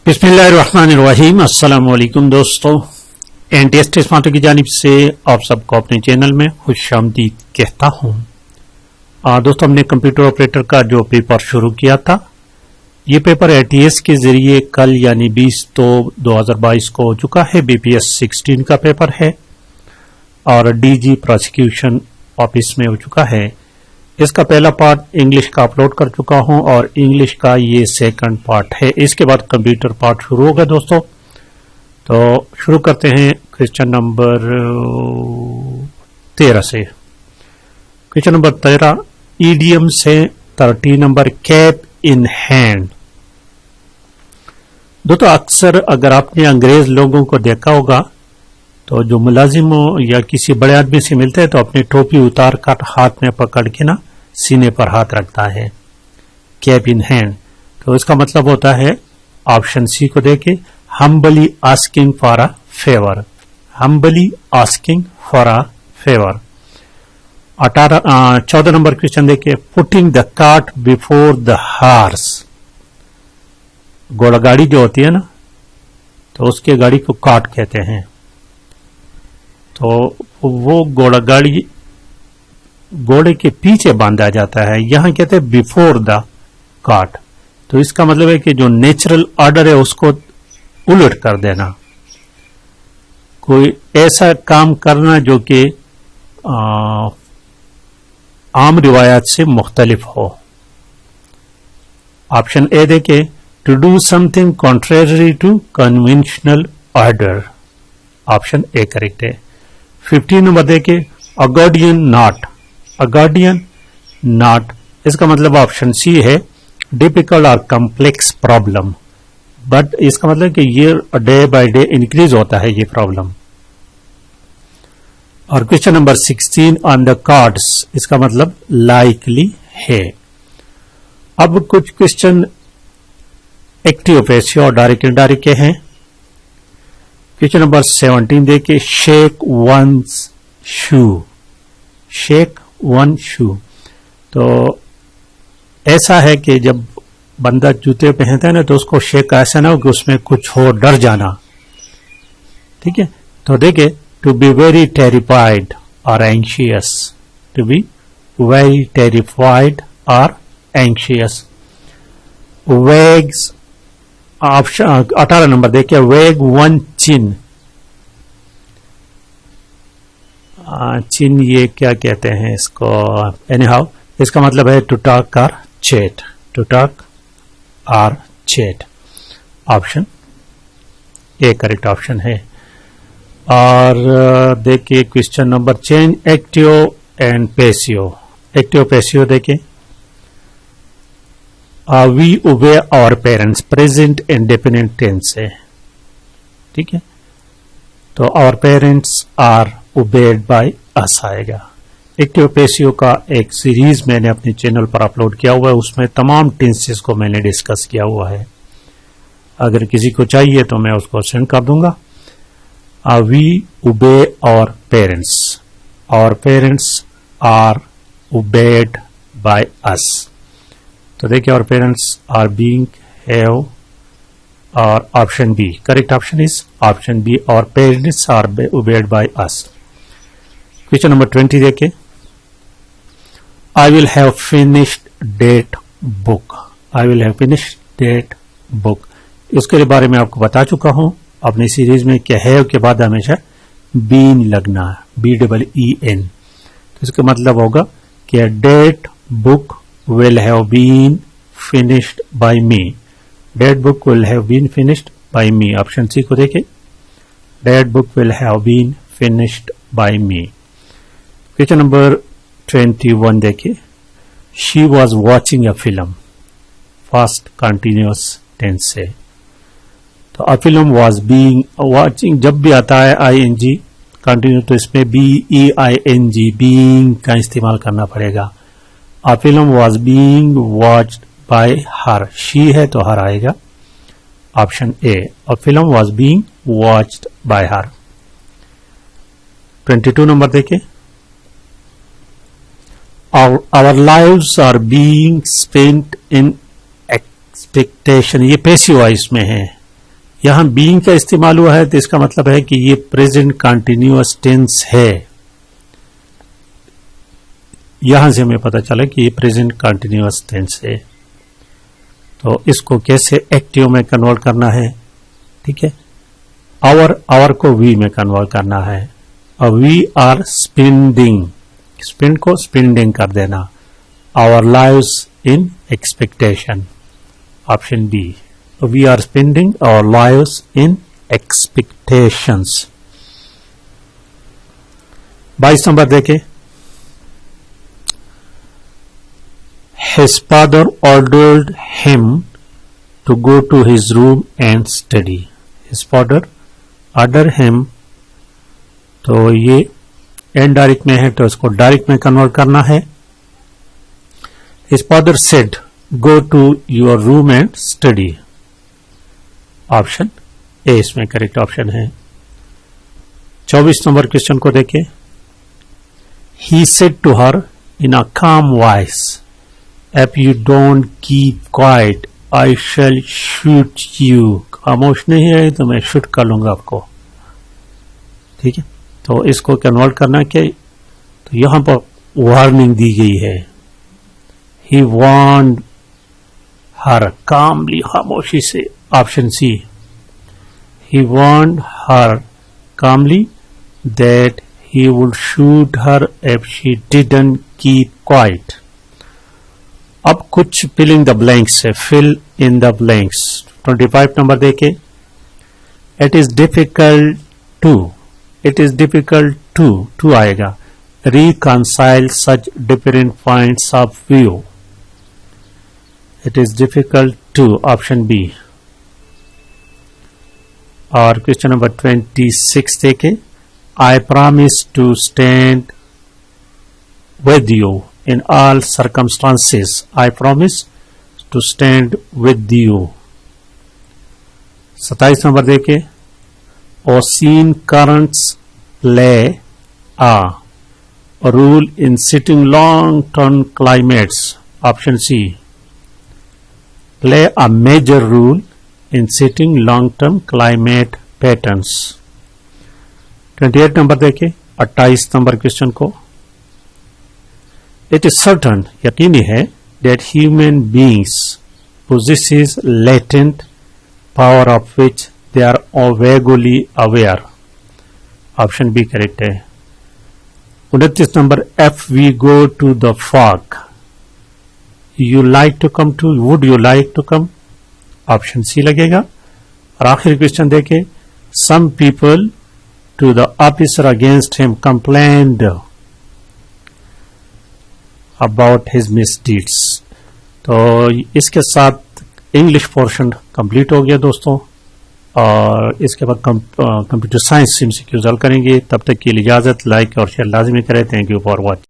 बिस्मिल्लाहिर्रहमानिर्रहीम। अस्सलाम वालेकुम दोस्तों, एनटीएस स्मार्ट की जानिब से आप सबको अपने चैनल में खुशामदीद कहता हूँ। दोस्तों, हमने कंप्यूटर ऑपरेटर का जो पेपर शुरू किया था, ये पेपर एटीएस के जरिए कल यानी 20/2/2022 को हो चुका है। बीपीएस 16 का पेपर है और डीजी प्रोसिक्यूशन ऑफिस में हो चुका है। इसका पहला पार्ट इंग्लिश का अपलोड कर चुका हूं और इंग्लिश का ये सेकंड पार्ट है। इसके बाद कंप्यूटर पार्ट शुरू होगा दोस्तों। तो शुरू करते हैं क्वेश्चन नंबर 13 से। क्वेश्चन नंबर 13 ईडीएम से 30 नंबर कैप इन हैंड। दोस्तों, अक्सर अगर आपने अंग्रेज लोगों को देखा होगा तो जो मुलाजिम हो या किसी बड़े आदमी से मिलते हैं तो अपनी टोपी उतार कर हाथ में पकड़ के ना सीने पर हाथ रखता है, कैप इन हैंड। तो इसका मतलब होता है, ऑप्शन सी को देखे, humbly asking for a favour. Humbly asking for a favour. 14 number question देखे, putting the cart before the horse. घोड़ा गाड़ी जो होती है ना, तो उसके गाड़ी को कार्ट कहते हैं। तो वो घोड़ा गाड़ी घोड़े के पीछे बांधा जाता है, यहां कहते हैं बिफोर द कार्ट। तो इसका मतलब है कि जो नेचुरल ऑर्डर है उसको उलट कर देना, कोई ऐसा काम करना जो कि आम रिवायात से मुख्तलिफ हो। ऑप्शन ए देखे, to do something contrary to conventional order. Option A correct है। 15 नंबर देखे, a guardian not. A guardian not, इसका मतलब ऑप्शन सी है, डिफिकल्ट और कॉम्प्लेक्स प्रॉब्लम। बट इसका मतलब कि ये डे बाय डे इंक्रीज होता है ये प्रॉब्लम। और question number 16 on the cards, इसका मतलब लाइकली है। अब कुछ क्वेश्चन एक्टिव पैसिव और डायरेक्ट इनडायरेक्ट के हैं। क्वेश्चन नंबर 17 देखिए, शेक वंस शू। शेक वन शू, तो ऐसा है कि जब बंदा जूते पहनता है ना तो उसको शेक ऐसा ना हो कि उसमें कुछ हो, डर जाना। ठीक है, तो देखिए, टू बी वेरी टेरिफाइड और anxious. To be very terrified और एंशियस। वेग्स, ऑप्शन 18 नंबर देखिए, वेग वन चिन। चिन ये क्या कहते हैं इसको, एनीहाउ इसका मतलब है टू टॉक और चैट। टू टॉक और chat. Option A correct option है। और देखिए question number, change active and passive. Active passive देखिए, we obey our parents, present indefinite tense है। ठीक है, तो our parents are obeyed by us आएगा। एक्टिव पैसिव का एक सीरीज मैंने अपने चैनल पर अपलोड किया हुआ है, उसमें तमाम टेंसेस को मैंने डिस्कस किया हुआ है। अगर किसी को चाहिए तो मैं उसको सेंड कर दूंगा। We obey our parents, our parents are obeyed by us. तो देखिए, our parents are being have, और option B correct option is option B, our parents are obeyed by us. Question number 20 देखे, I will have finished that book. I will have finished that book, इसके बारे में आपको बता चुका हूं अपनी सीरीज में, क्या हैव के बाद हमेशा बीन लगना है, BEEN। तो इसका मतलब होगा कि that book will have been finished by me. That book will have been finished by me. Option C को देखें, that book will have been finished by me. Question number 21 देखिए, she was watching a film. Past continuous tense है। तो a film was being watching, जब भी आता है ING continue तो इसमें BEING being का इस्तेमाल करना पड़ेगा। A film was being watched by her. She है तो her आएगा। Option A, A film was being watched by her. 22 number देखें, Our lives are being spent in expectation. ये पैसिव वॉइस में है, यहां बीइंग का इस्तेमाल हुआ है तो इसका मतलब है कि ये प्रेजेंट कंटिन्यूअस टेंस है। यहां से हमें पता चला कि ये प्रेजेंट कंटिन्यूअस टेंस है। तो इसको कैसे एक्टिव में कन्वर्ट करना है, ठीक है। आवर को वी में कन्वर्ट करना है। वी आर स्पेंडिंग, स्पेंड को स्पेंडिंग कर देना। Our lives in expectation, option B. We are spending our lives in expectations. 22 number देखे। His father ordered him to go to his room and study. His father ordered him, तो ये indirect में है तो इसको direct में convert करना है। His father said, "Go to your room and study." Option A इसमें करेक्ट ऑप्शन है। 24 नंबर क्वेश्चन को देखें। He said to her in a calm voice, "If you don't keep quiet, I shall shoot you." खामोश नहीं है तो मैं shoot कर लूंगा आपको, ठीक है। तो इसको कन्वर्ट करना क्या, तो यहां पर वार्निंग दी गई है। He warned her calmly, खामोशी से, option C. He warned her calmly that he would shoot her if she didn't keep quiet. अब कुछ फिलिंग द ब्लैंक्स है, fill in the blanks. 25 number देखे। इट इज डिफिकल्ट टू आएगा। Reconcile such different points of view. It is difficult to, option B. और question number 26 देखे। I promise to stand with you in all circumstances. I promise to stand with you. 27 number देखे। Ocean currents play a role in setting long-term climates. Option C. Play a major role in setting long-term climate patterns. 28 number देखे। 28 number question को। It is certain, यकीनी है, that human beings possesses latent power of which they are vaguely aware. Option B correct है। 29 number. If we go to the park, you like to come to, would you like to come? Option C लगेगा। और आखिरी question देखे। Some people to the officer against him complained about his misdeeds. तो इसके साथ English portion complete हो गया दोस्तों, और इसके बाद कंप्यूटर साइंस MCQ हल करेंगे। तब तक के लिए इजाजत। लाइक और शेयर लाजमी करें। Thank you for watching.